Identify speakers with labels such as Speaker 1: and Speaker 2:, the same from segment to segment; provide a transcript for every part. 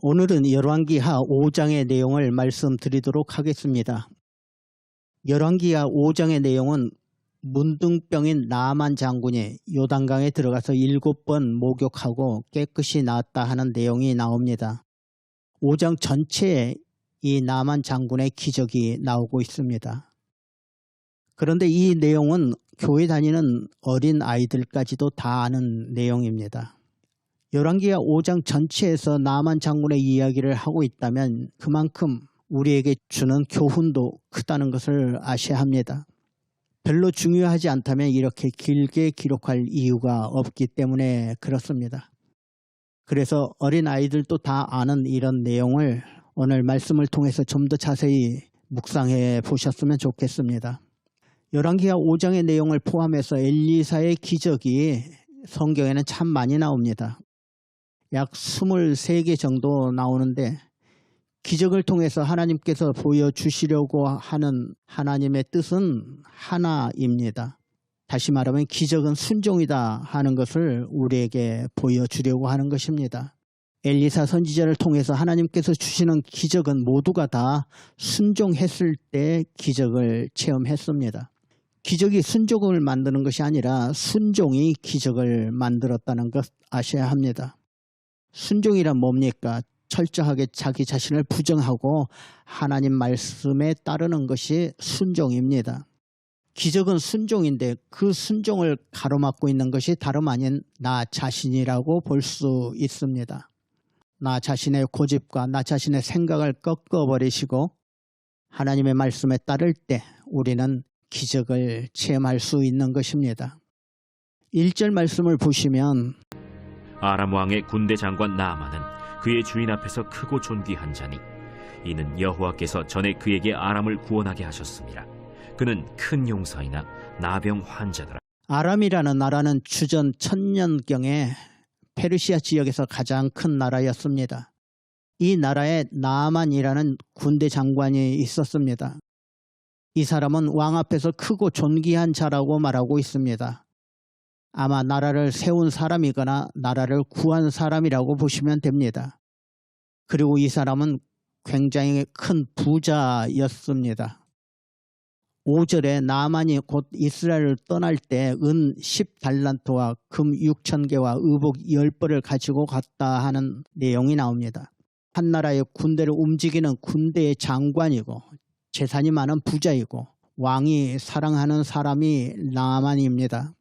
Speaker 1: 오늘은 열왕기하 5장의 내용을 말씀드리도록 하겠습니다. 열왕기하 5장의 내용은 문둥병인 나아만 장군이 요단강에 들어가서 7번 목욕하고 깨끗이 나았다 하는 내용이 나옵니다. 5장 전체에 이 나아만 장군의 기적이 나오고 있습니다. 그런데 이 내용은 교회 다니는 어린 아이들까지도 다 아는 내용입니다. 열왕기하 5장 전체에서 나아만 장군의 이야기를 하고 있다면 그만큼 우리에게 주는 교훈도 크다는 것을 아셔야 합니다. 별로 중요하지 않다면 이렇게 길게 기록할 이유가 없기 때문에 그렇습니다. 그래서 어린 아이들도 다 아는 이런 내용을 오늘 말씀을 통해서 좀 더 자세히 묵상해 보셨으면 좋겠습니다. 열왕기하 5장의 내용을 포함해서 엘리사의 기적이 성경에는 참 많이 나옵니다. 약 23개 정도 나오는데 기적을 통해서 하나님께서 보여주시려고 하는 하나님의 뜻은 하나입니다. 다시 말하면 기적은 순종이다 하는 것을 우리에게 보여주려고 하는 것입니다. 엘리사 선지자를 통해서 하나님께서 주시는 기적은 모두가 다 순종했을 때 기적을 체험했습니다. 기적이 순종을 만드는 것이 아니라 순종이 기적을 만들었다는 것 아셔야 합니다. 순종이란 뭡니까? 철저하게 자기 자신을 부정하고 하나님 말씀에 따르는 것이 순종입니다. 기적은 순종인데 그 순종을 가로막고 있는 것이 다름 아닌 나 자신이라고 볼 수 있습니다. 나 자신의 고집과 나 자신의 생각을 꺾어버리시고 하나님의 말씀에 따를 때 우리는 기적을 체험할 수 있는 것입니다. 1절 말씀을 보시면
Speaker 2: 아람 왕의 군대 장관 나아만은 그의 주인 앞에서 크고 존귀한 자니 이는 여호와께서 전에 그에게 아람을 구원하게 하셨습니다. 그는 큰 용사이나 나병 환자더라.
Speaker 1: 아람이라는 나라는 주전 1000년경에 페르시아 지역에서 가장 큰 나라였습니다. 이 나라에 나아만이라는 군대 장관이 있었습니다. 이 사람은 왕 앞에서 크고 존귀한 자라고 말하고 있습니다. 아마 나라를 세운 사람이거나 나라를 구한 사람이라고 보시면 됩니다. 그리고 이 사람은 굉장히 큰 부자였습니다. 5절에 나아만이 곧 이스라엘을 떠날 때 은 10달란트와 금 6,000개와 의복 10벌을 가지고 갔다 하는 내용이 나옵니다. 한 나라의 군대를 움직이는 군대의 장관이고 재산이 많은 부자이고 왕이 사랑하는 사람이 나아만입니다.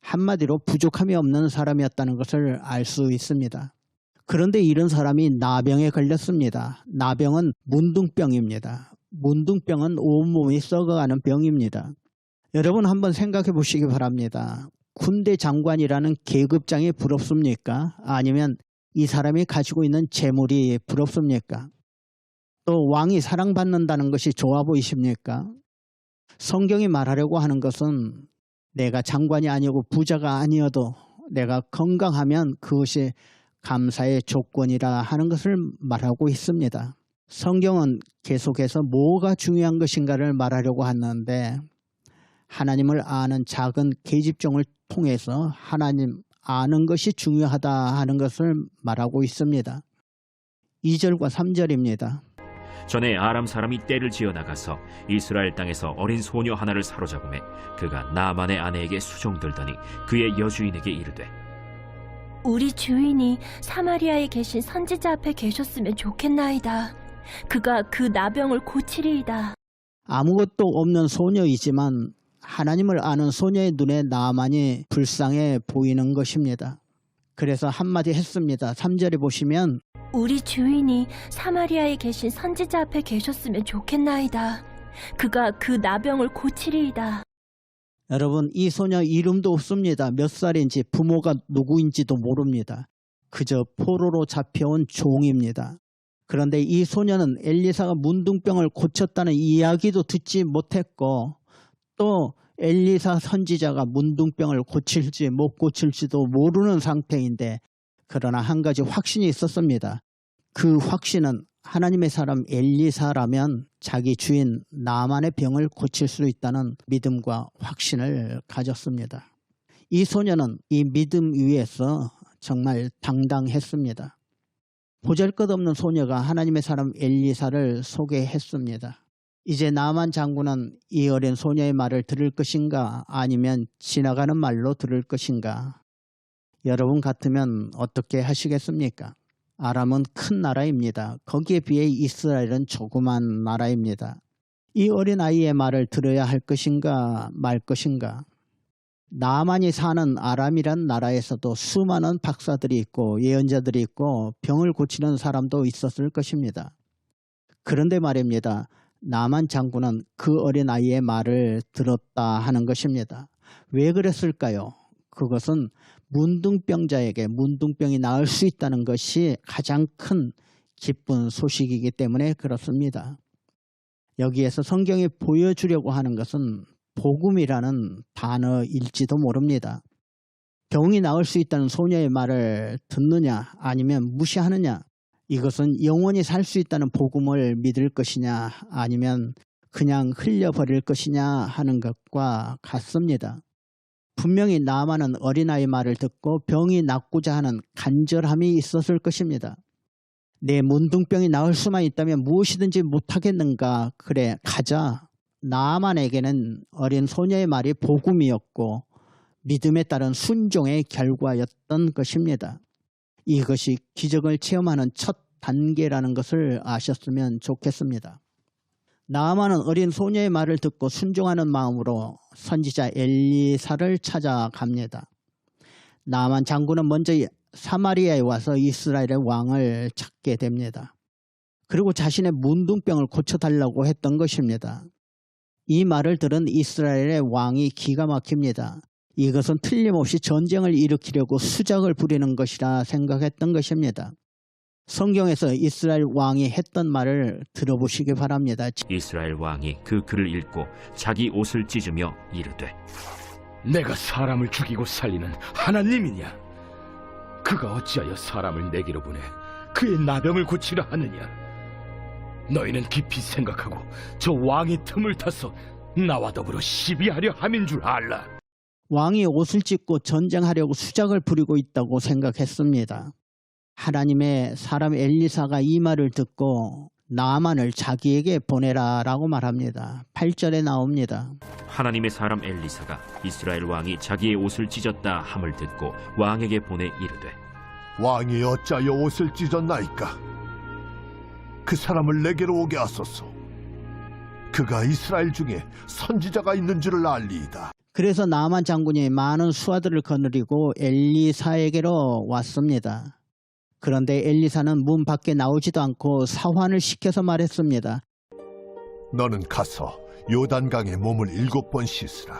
Speaker 1: 한마디로 부족함이 없는 사람이었다는 것을 알 수 있습니다. 그런데 이런 사람이 나병에 걸렸습니다. 나병은 문둥병입니다. 문둥병은 온몸이 썩어가는 병입니다. 여러분 한번 생각해 보시기 바랍니다. 군대 장관이라는 계급장이 부럽습니까? 아니면 이 사람이 가지고 있는 재물이 부럽습니까? 또 왕이 사랑받는다는 것이 좋아 보이십니까? 성경이 말하려고 하는 것은 내가 장관이 아니고 부자가 아니어도 내가 건강하면 그것이 감사의 조건이라 하는 것을 말하고 있습니다. 성경은 계속해서 뭐가 중요한 것인가를 말하려고 하는데 하나님을 아는 작은 계집종을 통해서 하나님 아는 것이 중요하다 하는 것을 말하고 있습니다. 2절과 3절입니다.
Speaker 2: 전에 아람 사람이 떼를 지어 나가서 이스라엘 땅에서 어린 소녀 하나를 사로잡음에 그가 나아만의 아내에게 수종들더니 그의 여주인에게 이르되
Speaker 3: 우리 주인이 사마리아에 계신 선지자 앞에 계셨으면 좋겠나이다. 그가 그 나병을 고치리이다.
Speaker 1: 아무것도 없는 소녀이지만 하나님을 아는 소녀의 눈에 나아만이 불쌍해 보이는 것입니다. 그래서 한마디 했습니다. 3절에 보시면
Speaker 3: 우리 주인이 사마리아에 계신 선지자 앞에 계셨으면 좋겠나이다. 그가 그 나병을 고치리이다.
Speaker 1: 여러분 이 소녀 이름도 없습니다. 몇 살인지 부모가 누구인지도 모릅니다. 그저 포로로 잡혀온 종입니다. 그런데 이 소녀는 엘리사가 문둥병을 고쳤다는 이야기도 듣지 못했고 또 엘리사 선지자가 문둥병을 고칠지 못 고칠지도 모르는 상태인데 그러나 한 가지 확신이 있었습니다. 그 확신은 하나님의 사람 엘리사라면 자기 주인 나아만의 병을 고칠 수 있다는 믿음과 확신을 가졌습니다. 이 소녀는 이 믿음 위에서 정말 당당했습니다. 보잘것없는 소녀가 하나님의 사람 엘리사를 소개했습니다. 이제 나만 장군은 이 어린 소녀의 말을 들을 것인가 아니면 지나가는 말로 들을 것인가? 여러분 같으면 어떻게 하시겠습니까? 아람은 큰 나라입니다. 거기에 비해 이스라엘은 조그만 나라입니다. 이 어린 아이의 말을 들어야 할 것인가 말 것인가? 나만이 사는 아람이란 나라에서도 수많은 박사들이 있고 예언자들이 있고 병을 고치는 사람도 있었을 것입니다. 그런데 말입니다. 나만 장군은 그 어린 아이의 말을 들었다 하는 것입니다. 왜 그랬을까요? 그것은 문둥병자에게 문둥병이 나을 수 있다는 것이 가장 큰 기쁜 소식이기 때문에 그렇습니다. 여기에서 성경이 보여주려고 하는 것은 복음이라는 단어일지도 모릅니다. 병이 나을 수 있다는 소녀의 말을 듣느냐 아니면 무시하느냐, 이것은 영원히 살 수 있다는 복음을 믿을 것이냐 아니면 그냥 흘려버릴 것이냐 하는 것과 같습니다. 분명히 나만은 어린아이 말을 듣고 병이 낫고자 하는 간절함이 있었을 것입니다. 내 문둥병이 나을 수만 있다면 무엇이든지 못하겠는가? 그래 가자. 나만에게는 어린 소녀의 말이 복음이었고 믿음에 따른 순종의 결과였던 것입니다. 이것이 기적을 체험하는 첫 단계라는 것을 아셨으면 좋겠습니다. 나아만은 어린 소녀의 말을 듣고 순종하는 마음으로 선지자 엘리사를 찾아갑니다. 나아만 장군은 먼저 사마리아에 와서 이스라엘의 왕을 찾게 됩니다. 그리고 자신의 문둥병을 고쳐달라고 했던 것입니다. 이 말을 들은 이스라엘의 왕이 기가 막힙니다. 이것은 틀림없이 전쟁을 일으키려고 수작을 부리는 것이라 생각했던 것입니다. 성경에서 이스라엘 왕이 했던 말을 들어보시기 바랍니다.
Speaker 2: 이스라엘 왕이 그 글을 읽고 자기 옷을 찢으며 이르되
Speaker 4: 내가 사람을 죽이고 살리는 하나님이냐? 그가 어찌하여 사람을 내게로 보내 그의 나병을 고치려 하느냐? 너희는 깊이 생각하고 저 왕의 틈을 타서 나와 더불어 시비하려 함인 줄 알라.
Speaker 1: 왕이 옷을 찢고 전쟁하려고 수작을 부리고 있다고 생각했습니다. 하나님의 사람 엘리사가 이 말을 듣고 나만을 자기에게 보내라 라고 말합니다. 8절에 나옵니다.
Speaker 2: 하나님의 사람 엘리사가 이스라엘 왕이 자기의 옷을 찢었다 함을 듣고 왕에게 보내 이르되
Speaker 5: 왕이 어찌하여 옷을 찢었나이까? 그 사람을 내게로 오게 하소서. 그가 이스라엘 중에 선지자가 있는 줄을 알리이다.
Speaker 1: 그래서 나만 장군이 많은 수하들을 거느리고 엘리사에게로 왔습니다. 그런데 엘리사는 문 밖에 나오지도 않고 사환을 시켜서 말했습니다.
Speaker 5: 너는 가서 요단강에 몸을 7번 씻으라.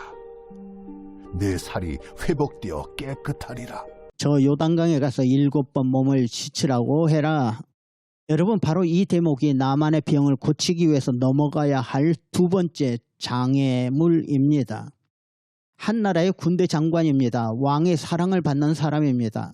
Speaker 5: 내 살이 회복되어 깨끗하리라.
Speaker 1: 저 요단강에 가서 7번 몸을 씻으라고 해라. 여러분, 바로 이 대목이 나만의 병을 고치기 위해서 넘어가야 할 두 번째 장애물입니다. 한 나라의 군대 장관입니다. 왕의 사랑을 받는 사람입니다.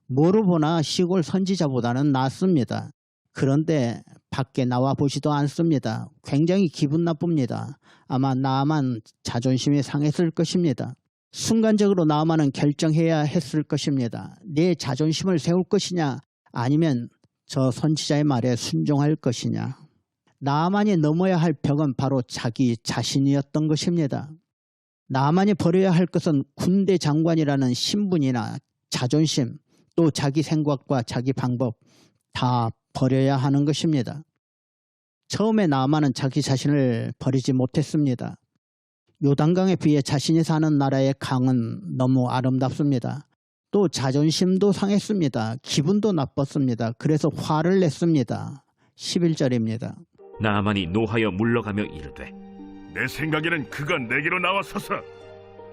Speaker 1: 뭐로 보나 시골 선지자보다는 낫습니다. 그런데 밖에 나와 보지도 않습니다. 굉장히 기분 나쁩니다. 아마 나만 자존심이 상했을 것입니다. 순간적으로 나만은 결정해야 했을 것입니다. 내 자존심을 세울 것이냐 아니면 저 선지자의 말에 순종할 것이냐. 나만이 넘어야 할 벽은 바로 자기 자신이었던 것입니다. 나만이 버려야 할 것은 군대 장관이라는 신분이나 자존심, 또 자기 생각과 자기 방법 다 버려야 하는 것입니다. 처음에 나만은 자기 자신을 버리지 못했습니다. 요단강에 비해 자신이 사는 나라의 강은 너무 아름답습니다. 또 자존심도 상했습니다. 기분도 나빴습니다. 그래서 화를 냈습니다. 11절입니다.
Speaker 2: 나아만이 노하여 물러가며 이르되
Speaker 6: 내 생각에는 그가 내게로 나와서서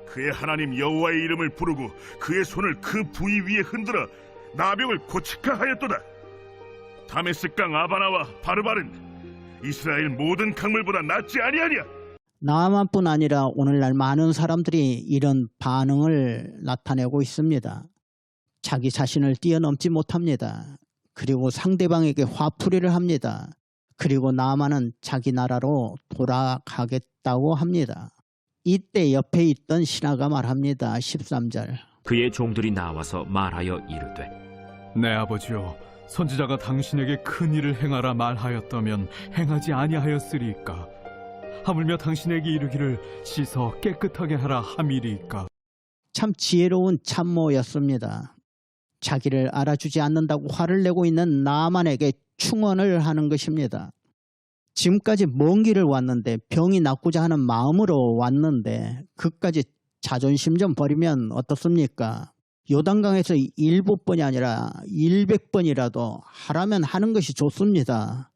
Speaker 6: 그의 하나님 여호와의 이름을 부르고 그의 손을 그 부위 위에 흔들어 나병을 고치카 하였도다. 다메섹강 아바나와 바르바른 이스라엘 모든 강물보다 낫지 아니하냐?
Speaker 1: 나만뿐 아니라 오늘날 많은 사람들이 이런 반응을 나타내고 있습니다. 자기 자신을 뛰어넘지 못합니다. 그리고 상대방에게 화풀이를 합니다. 그리고 나만은 자기 나라로 돌아가겠다고 합니다. 이때 옆에 있던 신하가 말합니다. 13절.
Speaker 2: 그의 종들이 나와서 말하여 이르되
Speaker 7: 내 아버지여, 선지자가 당신에게 큰 일을 행하라 말하였다면 행하지 아니하였으리이까? 하물며 당신에게 이르기를 씻어 깨끗하게 하라 함이리이까?
Speaker 1: 참 지혜로운 참모였습니다. 자기를 알아주지 않는다고 화를 내고 있는 나만에게 충언을 하는 것입니다. 지금까지 먼 길을 왔는데 병이 낫고자 하는 마음으로 왔는데 그까지 자존심 좀 버리면 어떻습니까? 요단강에서 7번이 아니라 100번이라도 하라면 하는 것이 좋습니다.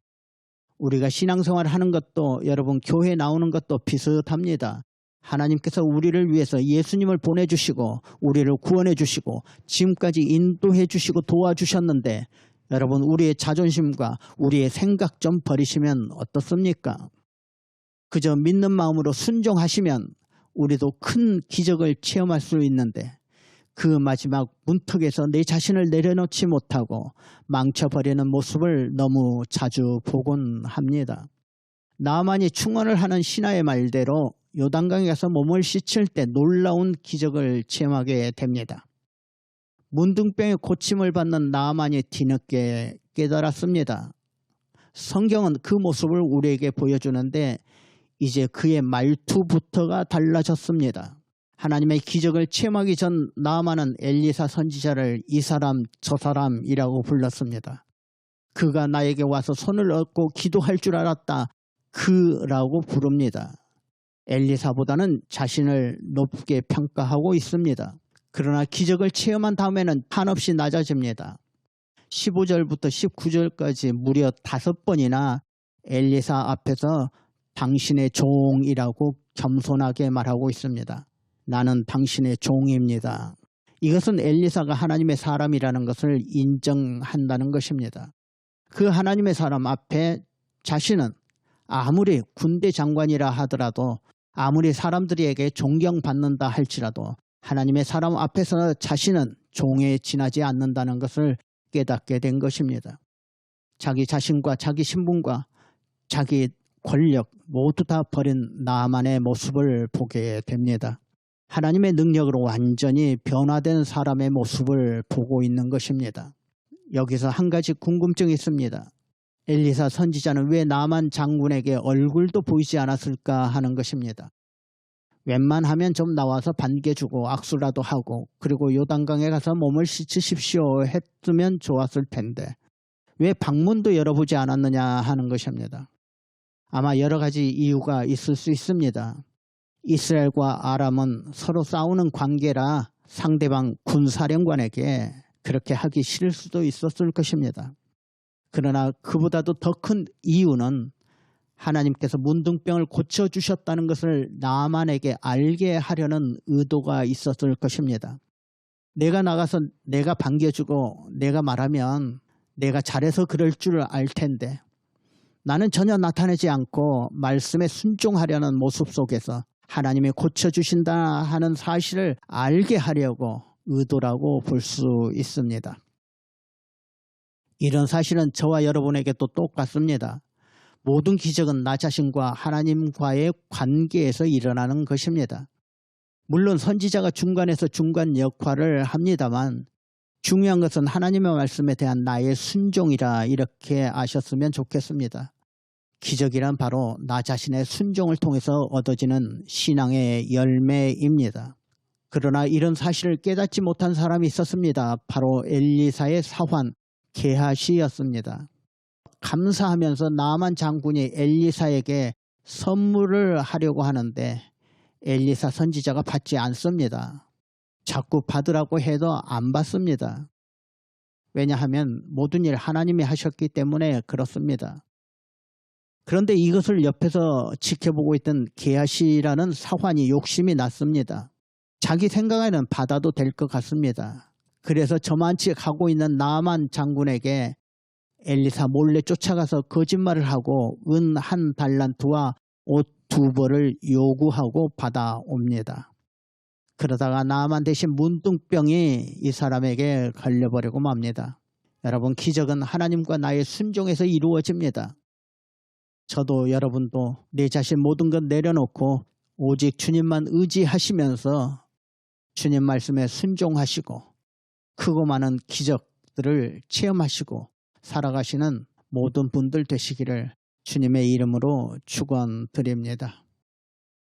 Speaker 1: 우리가 신앙생활을 하는 것도 여러분 교회에 나오는 것도 비슷합니다. 하나님께서 우리를 위해서 예수님을 보내주시고 우리를 구원해 주시고 지금까지 인도해 주시고 도와주셨는데 여러분 우리의 자존심과 우리의 생각 좀 버리시면 어떻습니까? 그저 믿는 마음으로 순종하시면 우리도 큰 기적을 체험할 수 있는데 그 마지막 문턱에서 내 자신을 내려놓지 못하고 망쳐버리는 모습을 너무 자주 보곤 합니다. 나만이 충언을 하는 신하의 말대로 요단강에 가서 몸을 씻을 때 놀라운 기적을 체험하게 됩니다. 문둥병의 고침을 받는 나만이 뒤늦게 깨달았습니다. 성경은 그 모습을 우리에게 보여주는데 이제 그의 말투부터가 달라졌습니다. 하나님의 기적을 체험하기 전 나만은 엘리사 선지자를 이 사람 저 사람이라고 불렀습니다. 그가 나에게 와서 손을 얹고 기도할 줄 알았다. 그라고 부릅니다. 엘리사보다는 자신을 높게 평가하고 있습니다. 그러나 기적을 체험한 다음에는 한없이 낮아집니다. 15절부터 19절까지 무려 5번이나 엘리사 앞에서 당신의 종이라고 겸손하게 말하고 있습니다. 나는 당신의 종입니다. 이것은 엘리사가 하나님의 사람이라는 것을 인정한다는 것입니다. 그 하나님의 사람 앞에 자신은 아무리 군대 장관이라 하더라도 아무리 사람들에게 존경받는다 할지라도 하나님의 사람 앞에서 자신은 종에 지나지 않는다는 것을 깨닫게 된 것입니다. 자기 자신과 자기 신분과 자기 권력 모두 다 버린 나만의 모습을 보게 됩니다. 하나님의 능력으로 완전히 변화된 사람의 모습을 보고 있는 것입니다. 여기서 한 가지 궁금증이 있습니다. 엘리사 선지자는 왜 나만 장군에게 얼굴도 보이지 않았을까 하는 것입니다. 웬만하면 좀 나와서 반겨주고 악수라도 하고 그리고 요단강에 가서 몸을 씻으십시오 했으면 좋았을 텐데 왜 방문도 열어보지 않았느냐 하는 것입니다. 아마 여러 가지 이유가 있을 수 있습니다. 이스라엘과 아람은 서로 싸우는 관계라 상대방 군사령관에게 그렇게 하기 싫을 수도 있었을 것입니다. 그러나 그보다도 더 큰 이유는 하나님께서 문둥병을 고쳐주셨다는 것을 나만에게 알게 하려는 의도가 있었을 것입니다. 내가 나가서 내가 반겨주고 내가 말하면 내가 잘해서 그럴 줄 알 텐데 나는 전혀 나타내지 않고 말씀에 순종하려는 모습 속에서 하나님이 고쳐주신다 하는 사실을 알게 하려고 의도라고 볼 수 있습니다. 이런 사실은 저와 여러분에게도 똑같습니다. 모든 기적은 나 자신과 하나님과의 관계에서 일어나는 것입니다. 물론 선지자가 중간에서 중간 역할을 합니다만 중요한 것은 하나님의 말씀에 대한 나의 순종이라 이렇게 아셨으면 좋겠습니다. 기적이란 바로 나 자신의 순종을 통해서 얻어지는 신앙의 열매입니다. 그러나 이런 사실을 깨닫지 못한 사람이 있었습니다. 바로 엘리사의 사환 게하시였습니다. 감사하면서 나만 장군이 엘리사에게 선물을 하려고 하는데 엘리사 선지자가 받지 않습니다. 자꾸 받으라고 해도 안 받습니다. 왜냐하면 모든 일 하나님이 하셨기 때문에 그렇습니다. 그런데 이것을 옆에서 지켜보고 있던 게하시라는 사환이 욕심이 났습니다. 자기 생각에는 받아도 될 것 같습니다. 그래서 저만치 가고 있는 나만 장군에게 엘리사 몰래 쫓아가서 거짓말을 하고 은 1달란트와 옷 2벌을 요구하고 받아옵니다. 그러다가 나만 대신 문둥병이 이 사람에게 걸려버리고 맙니다. 여러분, 기적은 하나님과 나의 순종에서 이루어집니다. 저도 여러분도 내 자신 모든 것 내려놓고 오직 주님만 의지하시면서 주님 말씀에 순종하시고 크고 많은 기적들을 체험하시고 살아가시는 모든 분들 되시기를 주님의 이름으로 축원드립니다.